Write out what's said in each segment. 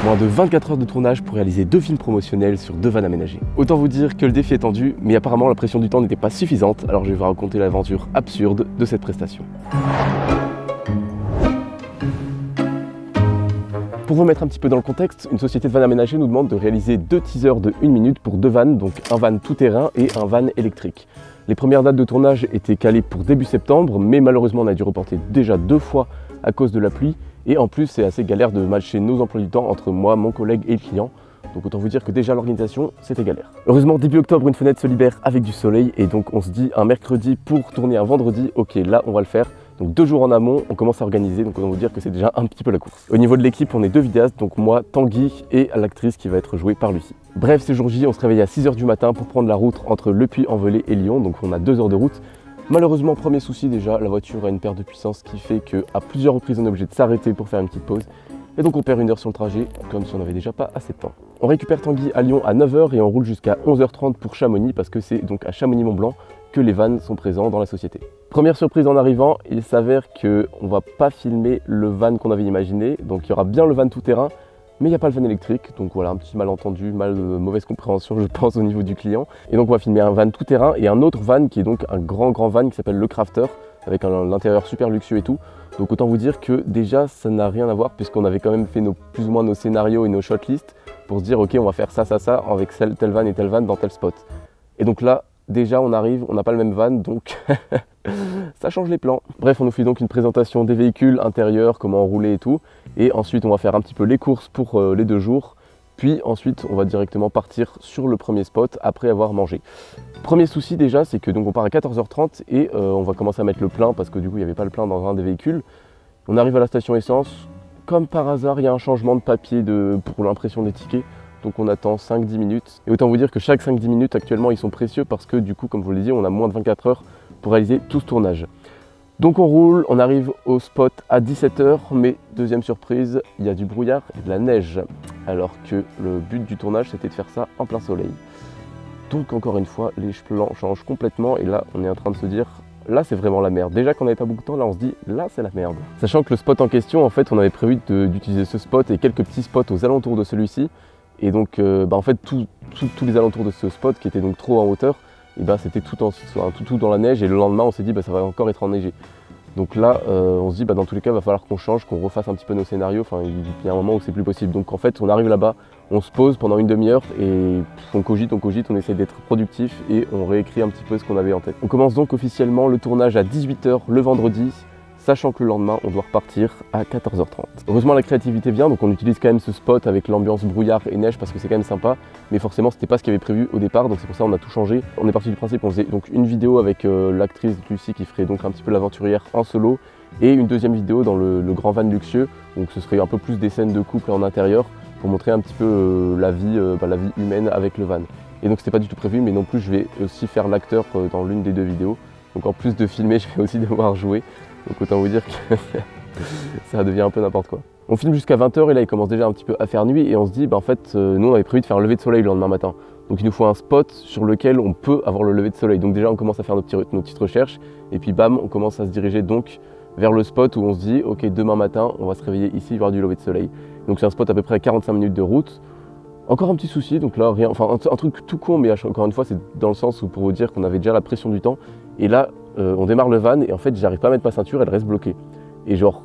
Moins de 24 heures de tournage pour réaliser 2 films promotionnels sur 2 vannes aménagées. Autant vous dire que le défi est tendu, mais apparemment la pression du temps n'était pas suffisante, alors je vais vous raconter l'aventure absurde de cette prestation. Pour vous mettre un petit peu dans le contexte, une société de vannes aménagées nous demande de réaliser 2 teasers de 1 minute pour 2 vannes, donc un van tout-terrain et un van électrique. Les premières dates de tournage étaient calées pour début septembre, mais malheureusement on a dû reporter déjà 2 fois à cause de la pluie. Et en plus, c'est assez galère de matcher nos emplois du temps entre moi, mon collègue et le client. Donc autant vous dire que déjà l'organisation, c'était galère. Heureusement, début octobre, une fenêtre se libère avec du soleil. Et donc on se dit un mercredi pour tourner un vendredi. Ok, là on va le faire. Donc 2 jours en amont, on commence à organiser. Donc autant vous dire que c'est déjà un petit peu la course. Au niveau de l'équipe, on est 2 vidéastes. Donc moi, Tanguy et l'actrice qui va être jouée par Lucie. Bref, ce jour J, on se réveille à 6 h du matin pour prendre la route entre Le Puy-en-Velay et Lyon. Donc on a 2 heures de route. Malheureusement, premier souci déjà, la voiture a une perte de puissance qui fait qu'à plusieurs reprises on est obligé de s'arrêter pour faire une petite pause. Et donc on perd 1 heure sur le trajet, comme si on n'avait déjà pas assez de temps. On récupère Tanguy à Lyon à 9 h et on roule jusqu'à 11 h 30 pour Chamonix parce que c'est donc à Chamonix-Mont-Blanc que les vannes sont présents dans la société. Première surprise en arrivant, il s'avère qu'on ne va pas filmer le van qu'on avait imaginé. Donc il y aura bien le van tout-terrain, mais il n'y a pas le van électrique, donc voilà, un petit malentendu, mauvaise compréhension je pense au niveau du client. Et donc on va filmer un van tout terrain et un autre van qui est donc un grand van qui s'appelle le Crafter, avec l'intérieur super luxueux et tout. Donc autant vous dire que déjà ça n'a rien à voir puisqu'on avait quand même fait plus ou moins nos scénarios et nos shotlists pour se dire ok on va faire ça avec tel van et tel van dans tel spot. Et donc là déjà on arrive, on n'a pas le même van donc ça change les plans. Bref, on nous fait donc une présentation des véhicules intérieurs, comment rouler et tout. Et ensuite, on va faire un petit peu les courses pour les 2 jours. Puis ensuite, on va directement partir sur le premier spot après avoir mangé. Premier souci déjà, c'est que donc on part à 14 h 30 et on va commencer à mettre le plein parce que du coup, il n'y avait pas le plein dans un des véhicules. On arrive à la station essence. Comme par hasard, il y a un changement de papier pour l'impression des tickets. Donc on attend 5-10 minutes. Et autant vous dire que chaque 5-10 minutes actuellement, ils sont précieux parce que du coup, comme je vous l'ai dit, on a moins de 24 heures pour réaliser tout ce tournage. Donc on roule, on arrive au spot à 17 h, mais deuxième surprise, il y a du brouillard et de la neige, alors que le but du tournage c'était de faire ça en plein soleil. Donc encore une fois, les plans changent complètement et là on est en train de se dire, là c'est vraiment la merde. Déjà qu'on n'avait pas beaucoup de temps, là on se dit, là c'est la merde. Sachant que le spot en question, en fait on avait prévu d'utiliser ce spot et quelques petits spots aux alentours de celui-ci. Et donc en fait tous les alentours de ce spot qui était donc trop en hauteur, et c'était tout dans la neige et le lendemain on s'est dit ça va encore être enneigé. Donc là on se dit dans tous les cas il va falloir qu'on change, qu'on refasse un petit peu nos scénarios, enfin il y a un moment où c'est plus possible. Donc en fait on arrive là-bas, on se pose pendant une demi-heure et on cogite, on essaie d'être productif et on réécrit un petit peu ce qu'on avait en tête. On commence donc officiellement le tournage à 18 h le vendredi, sachant que le lendemain on doit repartir à 14 h 30. Heureusement la créativité vient, donc on utilise quand même ce spot avec l'ambiance brouillard et neige parce que c'est quand même sympa, mais forcément c'était pas ce qu'il y avait prévu au départ, donc c'est pour ça qu'on a tout changé. On est parti du principe qu'on faisait donc une vidéo avec l'actrice Lucie qui ferait donc un petit peu l'aventurière en solo, et une deuxième vidéo dans le grand van luxueux, donc ce serait un peu plus des scènes de couple en intérieur pour montrer un petit peu la vie humaine avec le van. Et donc c'était pas du tout prévu, mais non plus je vais aussi faire l'acteur dans l'une des 2 vidéos, donc en plus de filmer je vais aussi devoir jouer. Donc autant vous dire que ça devient un peu n'importe quoi. On filme jusqu'à 20 h et là il commence déjà un petit peu à faire nuit et on se dit en fait nous on avait prévu de faire un lever de soleil le lendemain matin. Donc il nous faut un spot sur lequel on peut avoir le lever de soleil. Donc déjà on commence à faire nos petites recherches et puis bam on commence à se diriger donc vers le spot où on se dit ok demain matin on va se réveiller ici voir du lever de soleil. Donc c'est un spot à peu près à 45 minutes de route. Encore un petit souci, donc là rien, enfin un truc tout con mais encore une fois c'est dans le sens où pour vous dire qu'on avait déjà la pression du temps. Et là on démarre le van et en fait j'arrive pas à mettre ma ceinture, elle reste bloquée. Et genre,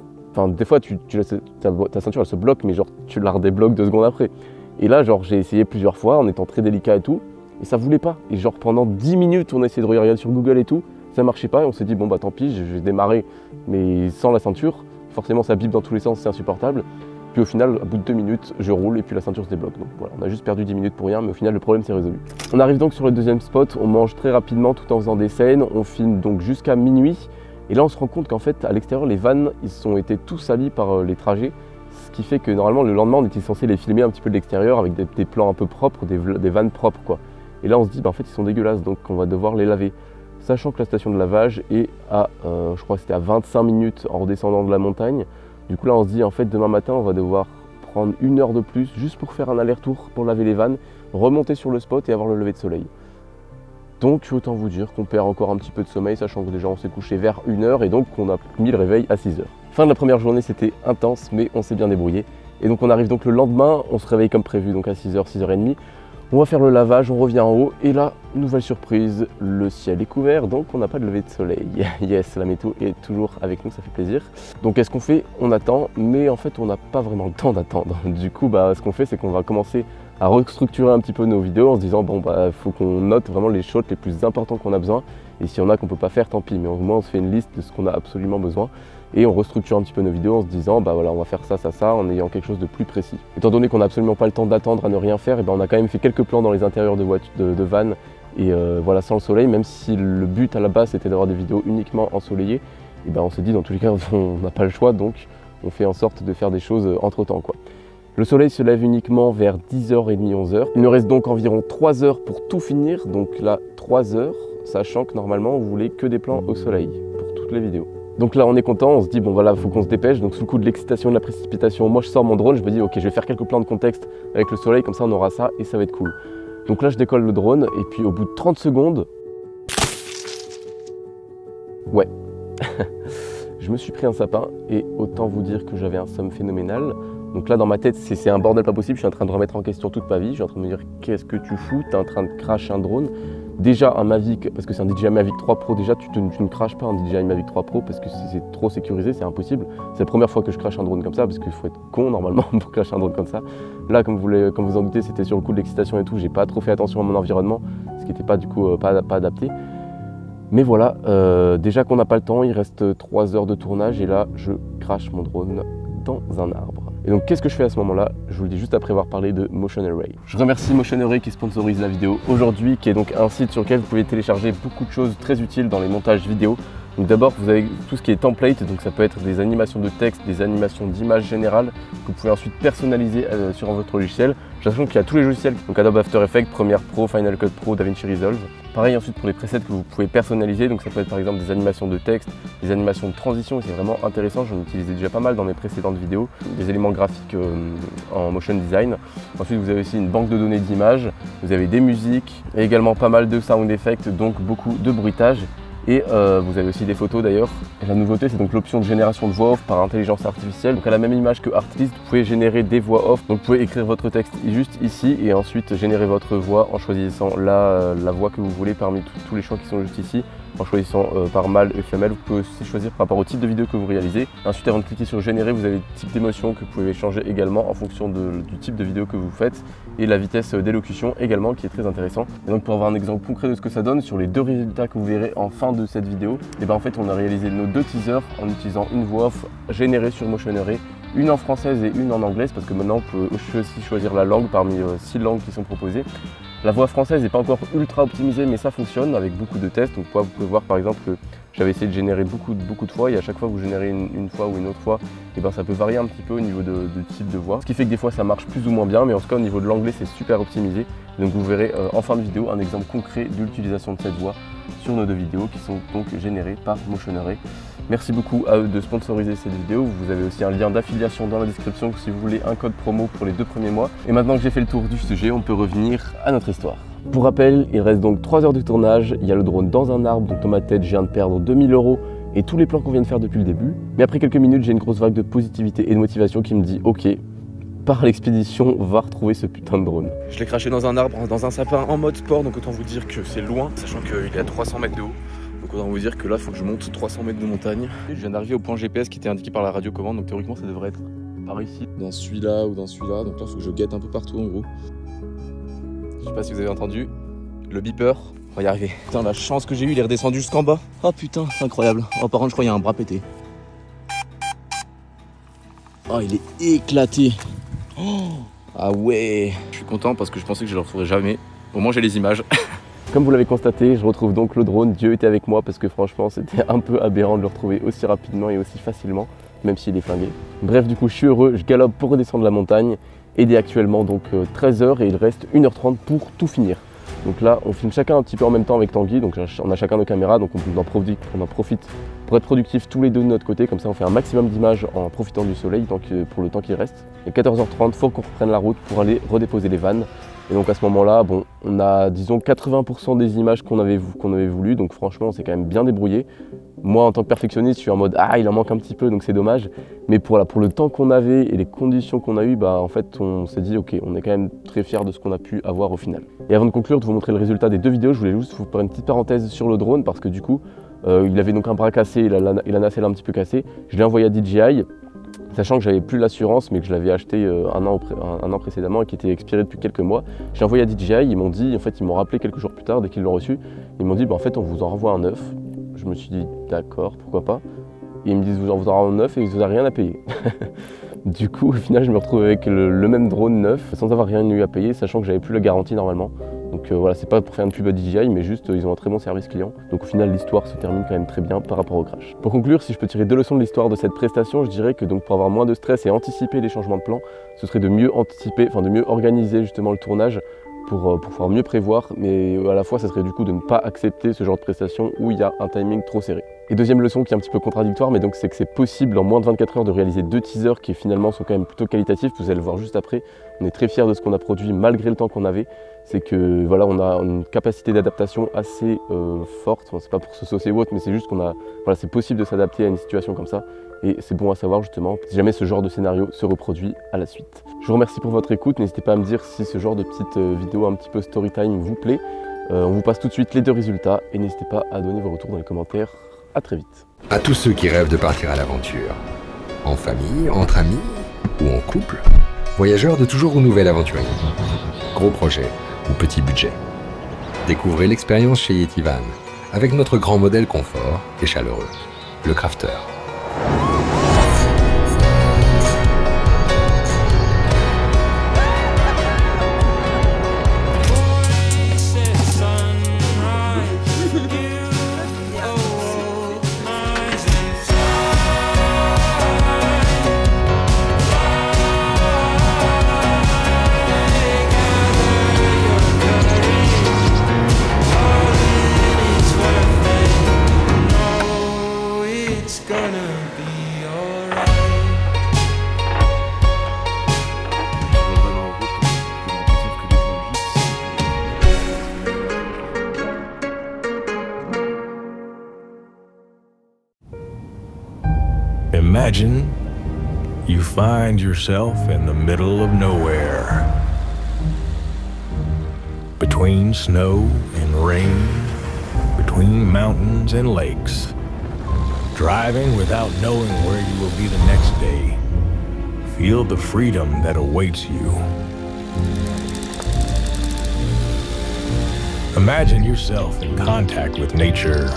des fois ta ceinture elle se bloque mais genre tu la redébloques 2 secondes après. Et là genre j'ai essayé plusieurs fois en étant très délicat et tout, et ça voulait pas. Et genre pendant 10 minutes on a essayé de regarder sur Google et tout, ça marchait pas et on s'est dit bon tant pis, je vais démarrer mais sans la ceinture. Forcément ça bip dans tous les sens, c'est insupportable. Puis au final, à bout de 2 minutes, je roule et puis la ceinture se débloque. Donc voilà, on a juste perdu 10 minutes pour rien, mais au final, le problème s'est résolu. On arrive donc sur le deuxième spot, on mange très rapidement tout en faisant des scènes, on filme donc jusqu'à minuit. Et là, on se rend compte qu'en fait, à l'extérieur, les vannes, ils ont été tous salis par les trajets. Ce qui fait que normalement, le lendemain, on était censé les filmer un petit peu de l'extérieur avec des plans un peu propres, des vannes propres quoi. Et là, on se dit, en fait, ils sont dégueulasses, donc on va devoir les laver. Sachant que la station de lavage est à, je crois que c'était à 25 minutes en redescendant de la montagne. Du coup là on se dit en fait demain matin on va devoir prendre 1 heure de plus juste pour faire un aller-retour pour laver les vannes, remonter sur le spot et avoir le lever de soleil. Donc autant vous dire qu'on perd encore un petit peu de sommeil, sachant que déjà on s'est couché vers 1 h et donc on a mis le réveil à 6 h. Fin de la première journée, c'était intense mais on s'est bien débrouillé. Et donc on arrive donc le lendemain, on se réveille comme prévu, donc à 6h, 6h30. On va faire le lavage, on revient en haut et là, nouvelle surprise, le ciel est couvert, donc on n'a pas de lever de soleil. Yes, la météo est toujours avec nous, ça fait plaisir. Donc qu'est-ce qu'on fait? On attend, mais en fait on n'a pas vraiment le temps d'attendre. Du coup, ce qu'on fait, c'est qu'on va commencer à restructurer un petit peu nos vidéos en se disant bon faut qu'on note vraiment les shots les plus importants qu'on a besoin. Et s'il y en a qu'on peut pas faire, tant pis, mais au moins on se fait une liste de ce qu'on a absolument besoin. Et on restructure un petit peu nos vidéos en se disant voilà, on va faire ça, en ayant quelque chose de plus précis. Étant donné qu'on n'a absolument pas le temps d'attendre à ne rien faire, et on a quand même fait quelques plans dans les intérieurs de van et voilà, sans le soleil, même si le but à la base c'était d'avoir des vidéos uniquement ensoleillées, et on se dit dans tous les cas on n'a pas le choix, donc on fait en sorte de faire des choses entre temps quoi. Le soleil se lève uniquement vers 10h30, 11h. Il nous reste donc environ 3 heures pour tout finir, donc là 3 heures, sachant que normalement vous voulez que des plans au soleil pour toutes les vidéos. Donc là on est content, on se dit bon voilà, faut qu'on se dépêche. Donc sous le coup de l'excitation et de la précipitation, moi je sors mon drone, je me dis ok, je vais faire quelques plans de contexte avec le soleil, comme ça on aura ça et ça va être cool. Donc là je décolle le drone et puis au bout de 30 secondes, ouais, je me suis pris un sapin et autant vous dire que j'avais un somme phénoménal. Donc là dans ma tête c'est un bordel pas possible, je suis en train de remettre en question toute ma vie, je suis en train de me dire qu'est-ce que tu fous, t'es en train de cracher un drone. Déjà un Mavic, parce que c'est un DJI Mavic 3 Pro, déjà tu ne craches pas un DJI Mavic 3 Pro parce que c'est trop sécurisé, c'est impossible. C'est la première fois que je crache un drone comme ça parce qu'il faut être con normalement pour cracher un drone comme ça. Là comme vous en doutez, c'était sur le coup de l'excitation et tout, j'ai pas trop fait attention à mon environnement, ce qui n'était pas du coup pas adapté. Mais voilà, déjà qu'on n'a pas le temps, il reste 3 heures de tournage et là je crache mon drone dans un arbre. Et donc qu'est-ce que je fais à ce moment-là? Je vous le dis juste après avoir parlé de Motion Array. Je remercie Motion Array qui sponsorise la vidéo aujourd'hui, qui est donc un site sur lequel vous pouvez télécharger beaucoup de choses très utiles dans les montages vidéo. Donc d'abord vous avez tout ce qui est template, donc ça peut être des animations de texte, des animations d'images générales que vous pouvez ensuite personnaliser sur votre logiciel. Sachant qu'il y a tous les logiciels, donc Adobe After Effects, Premiere Pro, Final Cut Pro, DaVinci Resolve. Pareil ensuite pour les presets que vous pouvez personnaliser, donc ça peut être par exemple des animations de texte, des animations de transition, et c'est vraiment intéressant, j'en utilisais déjà pas mal dans mes précédentes vidéos, des éléments graphiques en motion design. Ensuite vous avez aussi une banque de données d'images, vous avez des musiques, et également pas mal de sound effects, donc beaucoup de bruitage. Et vous avez aussi des photos d'ailleurs. Et la nouveauté c'est donc l'option de génération de voix off par intelligence artificielle. Donc à la même image que Artlist, vous pouvez générer des voix off. Donc vous pouvez écrire votre texte juste ici et ensuite générer votre voix en choisissant la voix que vous voulez parmi tous les choix qui sont juste ici. En choisissant par mâle et femelle, vous pouvez aussi choisir par rapport au type de vidéo que vous réalisez. Ensuite, avant de cliquer sur générer, vous avez le type d'émotion que vous pouvez changer également en fonction du type de vidéo que vous faites et la vitesse d'élocution également qui est très intéressant. Et donc pour avoir un exemple concret de ce que ça donne sur les deux résultats que vous verrez en fin de cette vidéo, et en fait on a réalisé nos deux teasers en utilisant une voix off générée sur Motion Array, une en française et une en anglaise parce que maintenant on peut aussi choisir la langue parmi 6 langues qui sont proposées. La voix française n'est pas encore ultra optimisée mais ça fonctionne avec beaucoup de tests. Donc vous pouvez voir par exemple que j'avais essayé de générer beaucoup de fois et à chaque fois que vous générez une fois ou une autre fois, et ça peut varier un petit peu au niveau de type de voix. Ce qui fait que des fois ça marche plus ou moins bien, mais en tout cas au niveau de l'anglais c'est super optimisé. Donc vous verrez en fin de vidéo un exemple concret de l'utilisation de cette voix sur nos deux vidéos qui sont donc générées par Motion Array. Merci beaucoup à eux de sponsoriser cette vidéo. Vous avez aussi un lien d'affiliation dans la description si vous voulez un code promo pour les 2 premiers mois. Et maintenant que j'ai fait le tour du sujet, on peut revenir à notre histoire. Pour rappel, il reste donc 3 heures de tournage. Il y a le drone dans un arbre, donc dans ma tête, je viens de perdre 2000 € et tous les plans qu'on vient de faire depuis le début. Mais après quelques minutes, j'ai une grosse vague de positivité et de motivation qui me dit ok, pars à l'expédition, va retrouver ce putain de drone. Je l'ai craché dans un arbre, dans un sapin en mode sport, donc autant vous dire que c'est loin, sachant qu'il est à 300 mètres de haut. Donc autant vous dire que là, il faut que je monte 300 mètres de montagne. Je viens d'arriver au point GPS qui était indiqué par la radiocommande, donc théoriquement ça devrait être par ici, dans celui-là ou dans celui-là. Donc là, il faut que je guette un peu partout en gros. Je sais pas si vous avez entendu le beeper. On va y arriver. Putain, la chance que j'ai eu, il est redescendu jusqu'en bas. Oh putain, c'est incroyable. Oh, par contre, je crois qu'il y a un bras pété. Oh, il est éclaté. Oh, ah ouais. Je suis content parce que je pensais que je le retrouverais jamais. Au moins, j'ai les images. Comme vous l'avez constaté, je retrouve donc le drone. Dieu était avec moi parce que franchement, c'était un peu aberrant de le retrouver aussi rapidement et aussi facilement, même s'il est flingué. Bref, du coup, je suis heureux. Je galope pour redescendre la montagne. Il est actuellement donc 13 h et il reste 1h30 pour tout finir. Donc là, on filme chacun un petit peu en même temps avec Tanguy, donc on a chacun nos caméras, donc on en profite pour être productifs tous les deux de notre côté, comme ça on fait un maximum d'images en profitant du soleil pour le temps qui reste. Et 14h30, il faut qu'on reprenne la route pour aller redéposer les vannes. Et donc à ce moment-là, bon, on a disons 80% des images qu'on avait voulu, donc franchement on s'est quand même bien débrouillé. Moi en tant que perfectionniste, je suis en mode ah il en manque un petit peu donc c'est dommage. Mais pour le temps qu'on avait et les conditions qu'on a eues, bah en fait on s'est dit ok, on est quand même très fiers de ce qu'on a pu avoir au final. Et avant de conclure, de vous montrer le résultat des deux vidéos, je voulais juste vous faire une petite parenthèse sur le drone parce que du coup, il avait donc un bras cassé et la nacelle un petit peu cassée. Je l'ai envoyé à DJI. Sachant que j'avais plus l'assurance mais que je l'avais acheté un an précédemment et qui était expiré depuis quelques mois. Je l'ai envoyé à DJI, ils m'ont dit, en fait ils m'ont rappelé quelques jours plus tard dès qu'ils l'ont reçu, ils m'ont dit bah, en fait on vous en renvoie un neuf. Je me suis dit d'accord, pourquoi pas. Et ils me disent vous en renvoie un neuf et vous n'avez rien à payer. Du coup au final je me retrouve avec le même drone neuf sans avoir rien eu à payer, sachant que j'avais plus la garantie normalement. Donc voilà, c'est pas pour faire une pub à DJI, mais juste ils ont un très bon service client. Donc au final l'histoire se termine quand même très bien par rapport au crash. Pour conclure, si je peux tirer deux leçons de l'histoire de cette prestation, je dirais que donc pour avoir moins de stress et anticiper les changements de plan, ce serait de mieux anticiper, enfin de mieux organiser justement le tournage pour pouvoir mieux prévoir, mais à la fois ça serait du coup de ne pas accepter ce genre de prestation où il y a un timing trop serré. Et deuxième leçon qui est un petit peu contradictoire, mais donc c'est que c'est possible en moins de 24 heures de réaliser 2 teasers qui finalement sont quand même plutôt qualitatifs, vous allez le voir juste après. On est très fiers de ce qu'on a produit malgré le temps qu'on avait. C'est que voilà, on a une capacité d'adaptation assez forte, enfin, c'est pas pour se saucer ou autre, mais c'est juste qu'on a, voilà, c'est possible de s'adapter à une situation comme ça. Et c'est bon à savoir justement si jamais ce genre de scénario se reproduit à la suite. Je vous remercie pour votre écoute, n'hésitez pas à me dire si ce genre de petite vidéo un petit peu story time vous plaît. On vous passe tout de suite les deux résultats et n'hésitez pas à donner vos retours dans les commentaires. À très vite. À tous ceux qui rêvent de partir à l'aventure, en famille, entre amis ou en couple, voyageurs de toujours ou nouvel aventurier, gros projet ou petit budget. Découvrez l'expérience chez Yetivan avec notre grand modèle confort et chaleureux, le Crafter. Imagine you find yourself in the middle of nowhere, between snow and rain, between mountains and lakes, driving without knowing where you will be the next day. Feel the freedom that awaits you. Imagine yourself in contact with nature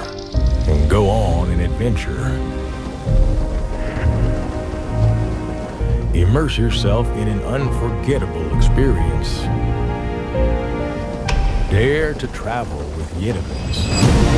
and go on an adventure. Immerse yourself in an unforgettable experience. Dare to travel with Yetivans.